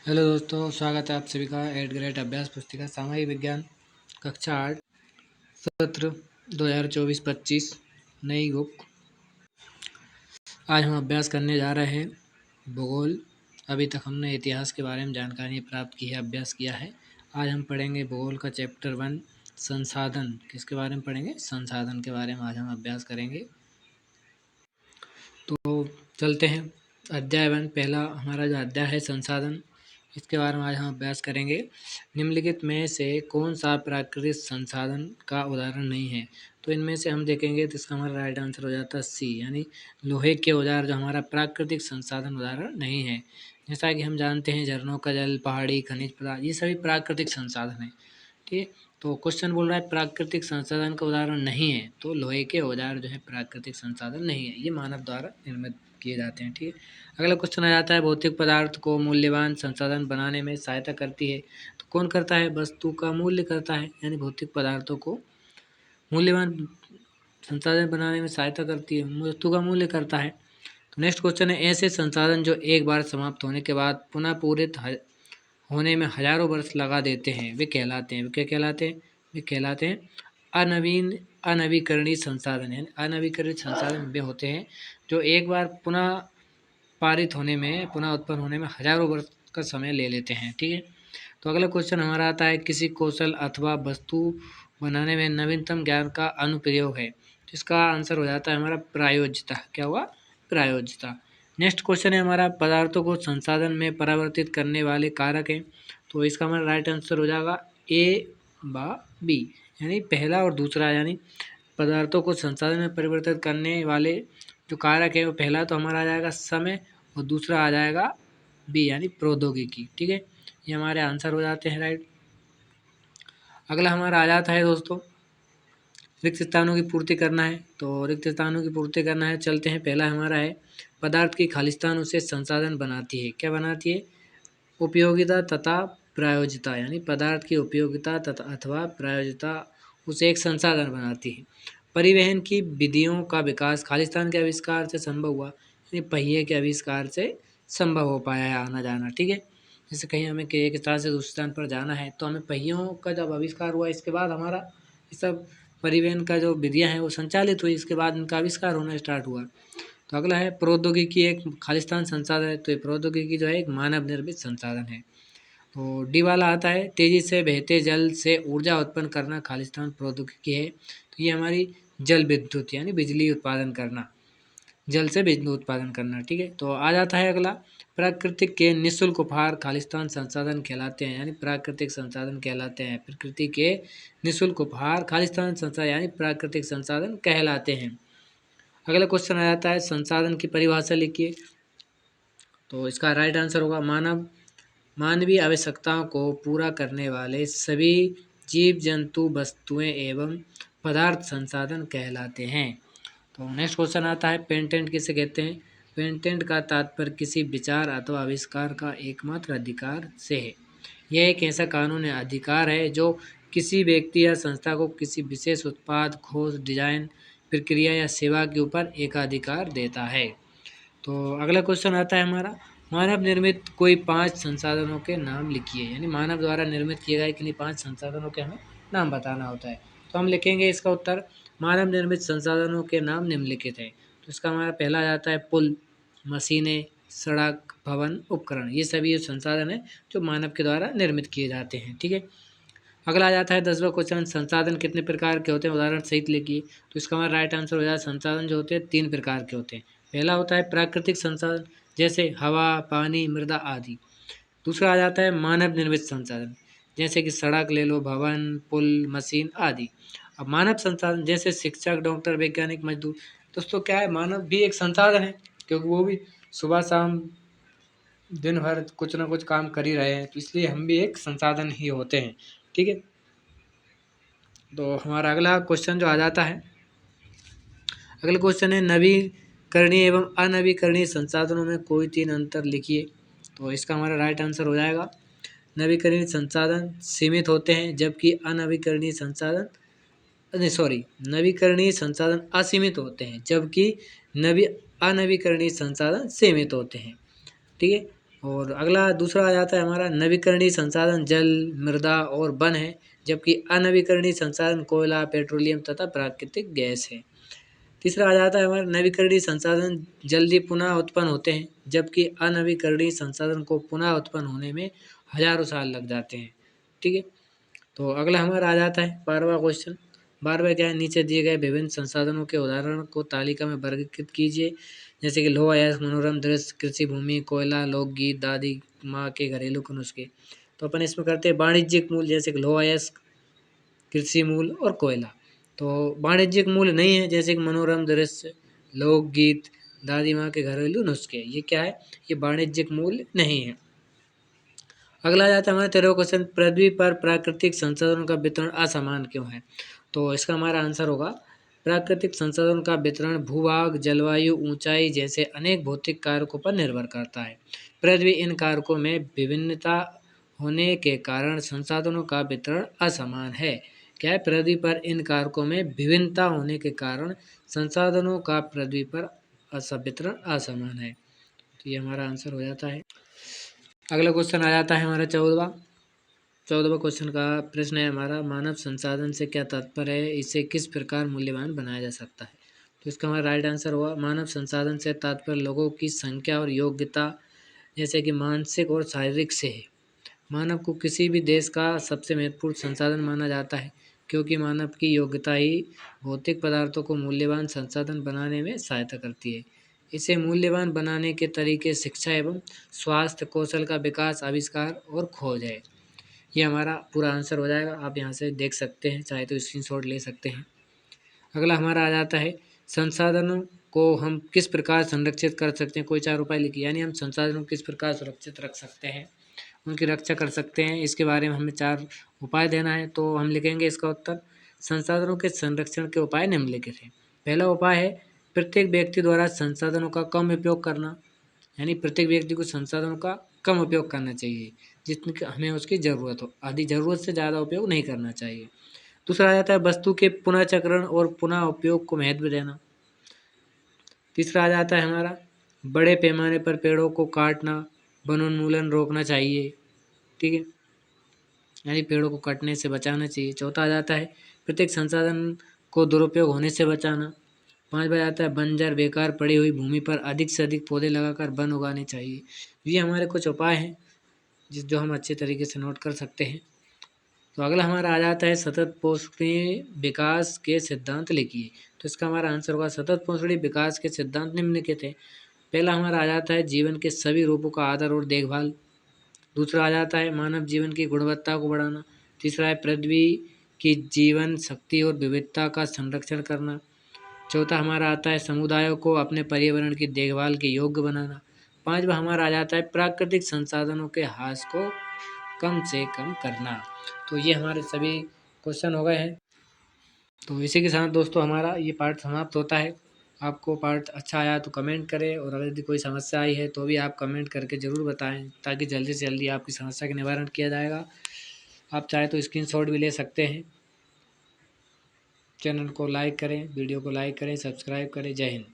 Hello दोस्तों, स्वागत है आप सभी का एट ग्रेड अभ्यास पुस्तिका सामयिक विज्ञान कक्षा 8 सत्र 2024-25 नई बुक। आज हम अभ्यास करने जा रहे हैं भूगोल। अभी तक हमने इतिहास के बारे में जानकारी प्राप्त की है, अभ्यास किया है। आज हम पढ़ेंगे भूगोल का चैप्टर 1 संसाधन। किसके बारे में पढ़ेंगे? संसाधन के बारे में आज हम अभ्यास करेंगे। तो चलते हैं अध्याय 1। पहला हमारा जो अध्याय है संसाधन, इसके बारे में आज हम अभ्यास करेंगे। निम्नलिखित में से कौन सा प्राकृतिक संसाधन का उदाहरण नहीं है? तो इनमें से हम देखेंगे तो इसका हमारा राइट आंसर हो जाता है सी, यानी लोहे के औजार जो हमारा प्राकृतिक संसाधन उदाहरण नहीं है। जैसा कि हम जानते हैं झरनों का जल, पहाड़ी, खनिज पदार्थ, ये सभी प्राकृतिक संसाधन हैं। ठीक है, तो क्वेश्चन बोल रहा है प्राकृतिक संसाधन का उदाहरण नहीं है, तो लोहे के औजार जो है प्राकृतिक संसाधन नहीं है, ये मानव द्वारा निर्मित किए जाते हैं। ठीक है, अगला क्वेश्चन आ जाता है भौतिक पदार्थ को मूल्यवान संसाधन बनाने में सहायता करती है। तो कौन करता है? वस्तु का मूल्य करता है, यानी भौतिक पदार्थों को मूल्यवान संसाधन बनाने में सहायता करती है, वस्तु का मूल्य करता है। तो नेक्स्ट क्वेश्चन है ऐसे संसाधन जो एक बार समाप्त होने के बाद पुनः पूरित होने में हजारों वर्ष लगा देते हैं, वे कहलाते हैं। वे क्या कहलाते हैं? वे कहलाते हैं अनवीकरणीय संसाधन। यानी अनवीकरणित संसाधन वे होते हैं जो एक बार पुनः पारित होने में, पुनः उत्पन्न होने में हजारों वर्ष का समय ले लेते हैं। ठीक है, तो अगला क्वेश्चन हमारा आता है किसी कौशल अथवा वस्तु बनाने में नवीनतम ज्ञान का अनुप्रयोग है। इसका आंसर हो जाता है हमारा प्रायोज्यता। क्या हुआ? प्रायोज्यता। नेक्स्ट क्वेश्चन है हमारा पदार्थों को संसाधन में परिवर्तित करने वाले कारक हैं। तो इसका हमारा राइट आंसर हो जाएगा ए बा बी, यानी पहला और दूसरा। यानी पदार्थों को संसाधन में परिवर्तित करने वाले जो कारक है वो पहला तो हमारा आ जाएगा समय और दूसरा आ जाएगा बी, यानी प्रौद्योगिकी। ठीक है, ये हमारे आंसर हो जाते हैं राइट। अगला हमारा आ जाता है दोस्तों रिक्त स्थानों की पूर्ति करना है। तो रिक्त स्थानों की पूर्ति करना है, चलते हैं। पहला हमारा है पदार्थ की खालिस्तान उसे संसाधन बनाती है। क्या बनाती है? उपयोगिता तथा प्रायोजिता, यानी पदार्थ की उपयोगिता तथा अथवा प्रायोजिता उसे एक संसाधन बनाती है। परिवहन की विधियों का विकास खालिस्तान के आविष्कार से संभव हुआ, यानी पहिए के आविष्कार से संभव हो पाया है आना जाना। ठीक है, जैसे कहीं हमें एक स्थान से दूसरे स्थान पर जाना है तो हमें पहियों का जब आविष्कार हुआ, इसके बाद हमारा ये सब परिवहन का जो विधियाँ हैं वो संचालित हुई, इसके बाद इनका आविष्कार होना स्टार्ट हुआ। तो अगला है प्रौद्योगिकी एक खालिस्तान संसाधन है। तो ये प्रौद्योगिकी जो है एक मानव निर्मित संसाधन है। तो डी वाला आता है तेजी से बहते जल से ऊर्जा उत्पन्न करना खालिस्तान प्रौद्योगिकी है। तो ये हमारी जल विद्युत, यानी बिजली उत्पादन करना, जल से बिजली उत्पादन करना। ठीक है, तो आ जाता है अगला प्राकृतिक के निःशुल्क उपहार खालिस्तान संसाधन कहलाते हैं, यानी प्राकृतिक संसाधन कहलाते हैं। प्रकृति के निःशुल्क उपहार खालिस्तान संसाधन यानी प्राकृतिक संसाधन कहलाते हैं। अगला क्वेश्चन आ जाता है संसाधन की परिभाषा लिखिए। तो इसका राइट आंसर होगा मानवीय आवश्यकताओं को पूरा करने वाले सभी जीव जंतु वस्तुएं एवं पदार्थ संसाधन कहलाते हैं। तो नेक्स्ट क्वेश्चन आता है पेटेंट किसे कहते हैं? पेटेंट का तात्पर्य किसी विचार अथवा आविष्कार का एकमात्र अधिकार से है। यह एक ऐसा कानूनी अधिकार है जो किसी व्यक्ति या संस्था को किसी विशेष उत्पाद, खोज, डिजाइन, प्रक्रिया या सेवा के ऊपर एकाधिकार देता है। तो अगला क्वेश्चन आता है हमारा मानव निर्मित कोई 5 संसाधनों के नाम लिखिए, यानी मानव द्वारा निर्मित किए गए किन्हीं 5 संसाधनों के हमें नाम बताना होता है। तो हम लिखेंगे इसका उत्तर मानव निर्मित संसाधनों के नाम निम्नलिखित हैं। तो इसका हमारा पहला आ जाता है पुल, मशीनें, सड़क, भवन, उपकरण। ये सभी संसाधन हैं जो मानव के द्वारा निर्मित किए जाते हैं। ठीक है, अगला आ जाता है 10वां क्वेश्चन संसाधन कितने प्रकार के होते हैं, उदाहरण सहित लिखिए। तो इसका हमारा राइट आंसर हो जाता है संसाधन जो होते हैं 3 प्रकार के होते हैं। पहला होता है प्राकृतिक संसाधन जैसे हवा, पानी, मृदा आदि। दूसरा आ जाता है मानव निर्मित संसाधन जैसे कि सड़क ले लो, भवन, पुल, मशीन आदि। अब मानव संसाधन जैसे शिक्षक, डॉक्टर, वैज्ञानिक, मजदूर। दोस्तों क्या है, मानव भी एक संसाधन है क्योंकि वो भी सुबह शाम दिन भर कुछ ना कुछ काम कर ही रहे हैं, तो इसलिए हम भी एक संसाधन ही होते हैं। ठीक है, तो हमारा अगला क्वेश्चन जो आ जाता है, अगला क्वेश्चन है नवीकरणीय एवं अनवीकरणीय संसाधनों में कोई 3 अंतर लिखिए। तो इसका हमारा राइट आंसर हो जाएगा नवीकरणीय संसाधन सीमित होते हैं जबकि अनवीकरणीय संसाधन नवीकरणीय संसाधन असीमित होते हैं जबकि अनवीकरणीय संसाधन सीमित होते हैं। ठीक है, और अगला दूसरा आ जाता है हमारा नवीकरणीय संसाधन जल, मृदा और वन है, जबकि अनवीकरणीय संसाधन कोयला, पेट्रोलियम तथा प्राकृतिक गैस है। तीसरा आ जाता है हमारा नवीकरणीय संसाधन जल्दी पुनः उत्पन्न होते हैं, जबकि अनवीकरणीय संसाधन को पुनः उत्पन्न होने में हजारों साल लग जाते हैं। ठीक है, तो अगला हमारा आ जाता है 12वां क्वेश्चन। 12वां क्या है, नीचे दिए गए विभिन्न संसाधनों के उदाहरण को तालिका में वर्गीकृत कीजिए, जैसे कि लोह अयस्क, मनोरम दृश्य, कृषि भूमि, कोयला, लोकगीत, दादी माँ के घरेलू नुस्खे। तो अपन इसमें करते हैं वाणिज्यिक मूल, जैसे कि लोह अयस्क, कृषि मूल और कोयला। तो वाणिज्यिक मूल नहीं है, जैसे कि मनोरम दृश्य, लोकगीत, दादी माँ के घरेलू नुस्खे, ये क्या है, ये वाणिज्यिक मूल नहीं है। अगला आ जाता है हमारा 13वां क्वेश्चन, पृथ्वी पर प्राकृतिक संसाधनों का वितरण असमान क्यों है। तो इसका हमारा आंसर होगा, प्राकृतिक संसाधनों का वितरण भूभाग, जलवायु, ऊंचाई जैसे अनेक भौतिक कारकों पर निर्भर करता है। पृथ्वी इन कारकों में विभिन्नता होने के कारण संसाधनों का वितरण असमान है। क्या है, पृथ्वी पर इन कारकों में विभिन्नता होने के कारण संसाधनों का पृथ्वी पर वितरण असमान है। तो ये हमारा आंसर हो जाता है। अगला क्वेश्चन आ जाता है हमारा 14वां क्वेश्चन का प्रश्न है हमारा, मानव संसाधन से क्या तात्पर्य है, इसे किस प्रकार मूल्यवान बनाया जा सकता है। तो इसका हमारा राइट आंसर हुआ, मानव संसाधन से तात्पर्य लोगों की संख्या और योग्यता, जैसे कि मानसिक और शारीरिक से है। मानव को किसी भी देश का सबसे महत्वपूर्ण संसाधन माना जाता है, क्योंकि मानव की योग्यता ही भौतिक पदार्थों को मूल्यवान संसाधन बनाने में सहायता करती है। इसे मूल्यवान बनाने के तरीके शिक्षा एवं स्वास्थ्य, कौशल का विकास, आविष्कार और खोज है। ये हमारा पूरा आंसर हो जाएगा, आप यहाँ से देख सकते हैं, चाहे तो स्क्रीनशॉट ले सकते हैं। अगला हमारा आ जाता है, संसाधनों को हम किस प्रकार संरक्षित कर सकते हैं, कोई 4 उपाय लिखिए, यानी हम संसाधनों को किस प्रकार सुरक्षित रख सकते हैं, उनकी रक्षा कर सकते हैं, इसके बारे में हमें 4 उपाय देना है। तो हम लिखेंगे इसका उत्तर, संसाधनों के संरक्षण के उपाय निम्नलिखित हैं। पहला उपाय है प्रत्येक व्यक्ति द्वारा संसाधनों का कम उपयोग करना, यानी प्रत्येक व्यक्ति को संसाधनों का कम उपयोग करना चाहिए, जितनी हमें उसकी ज़रूरत हो, आधी ज़रूरत से ज़्यादा उपयोग नहीं करना चाहिए। दूसरा आ जाता है वस्तु के पुनः चक्रण और पुनः उपयोग को महत्व देना। तीसरा आ जाता है हमारा, बड़े पैमाने पर पेड़ों को काटना, वनोन्मूलन रोकना चाहिए। ठीक है, यानी पेड़ों को कटने से बचाना चाहिए। चौथा आ जाता है प्रत्येक संसाधन को दुरुपयोग होने से बचाना। 5वां आता है बंजर बेकार पड़ी हुई भूमि पर अधिक से अधिक पौधे लगाकर वन उगाने चाहिए। ये हमारे कुछ उपाय हैं जो हम अच्छे तरीके से नोट कर सकते हैं। तो अगला हमारा आ जाता है सतत पोषणीय विकास के सिद्धांत लिखिए। तो इसका हमारा आंसर होगा, सतत पोषणीय विकास के सिद्धांत निम्नलिखित है। पहला हमारा आ जाता है जीवन के सभी रूपों का आदर और देखभाल। दूसरा आ जाता है मानव जीवन की गुणवत्ता को बढ़ाना। तीसरा है पृथ्वी की जीवन शक्ति और विविधता का संरक्षण करना। चौथा हमारा आता है समुदायों को अपने पर्यावरण की देखभाल के योग्य बनाना। 5वां हमारा आ जाता है प्राकृतिक संसाधनों के ह्रास को कम से कम करना। तो ये हमारे सभी क्वेश्चन हो गए हैं। तो इसी के साथ दोस्तों हमारा ये पार्ट समाप्त होता है। आपको पार्ट अच्छा आया तो कमेंट करें, और अगर यदि कोई समस्या आई है तो भी आप कमेंट करके ज़रूर बताएं, ताकि जल्दी से जल्दी आपकी समस्या का निवारण किया जाएगा। आप चाहे तो स्क्रीनशॉट भी ले सकते हैं। चैनल को लाइक करें, वीडियो को लाइक करें, सब्सक्राइब करें। जय हिंद।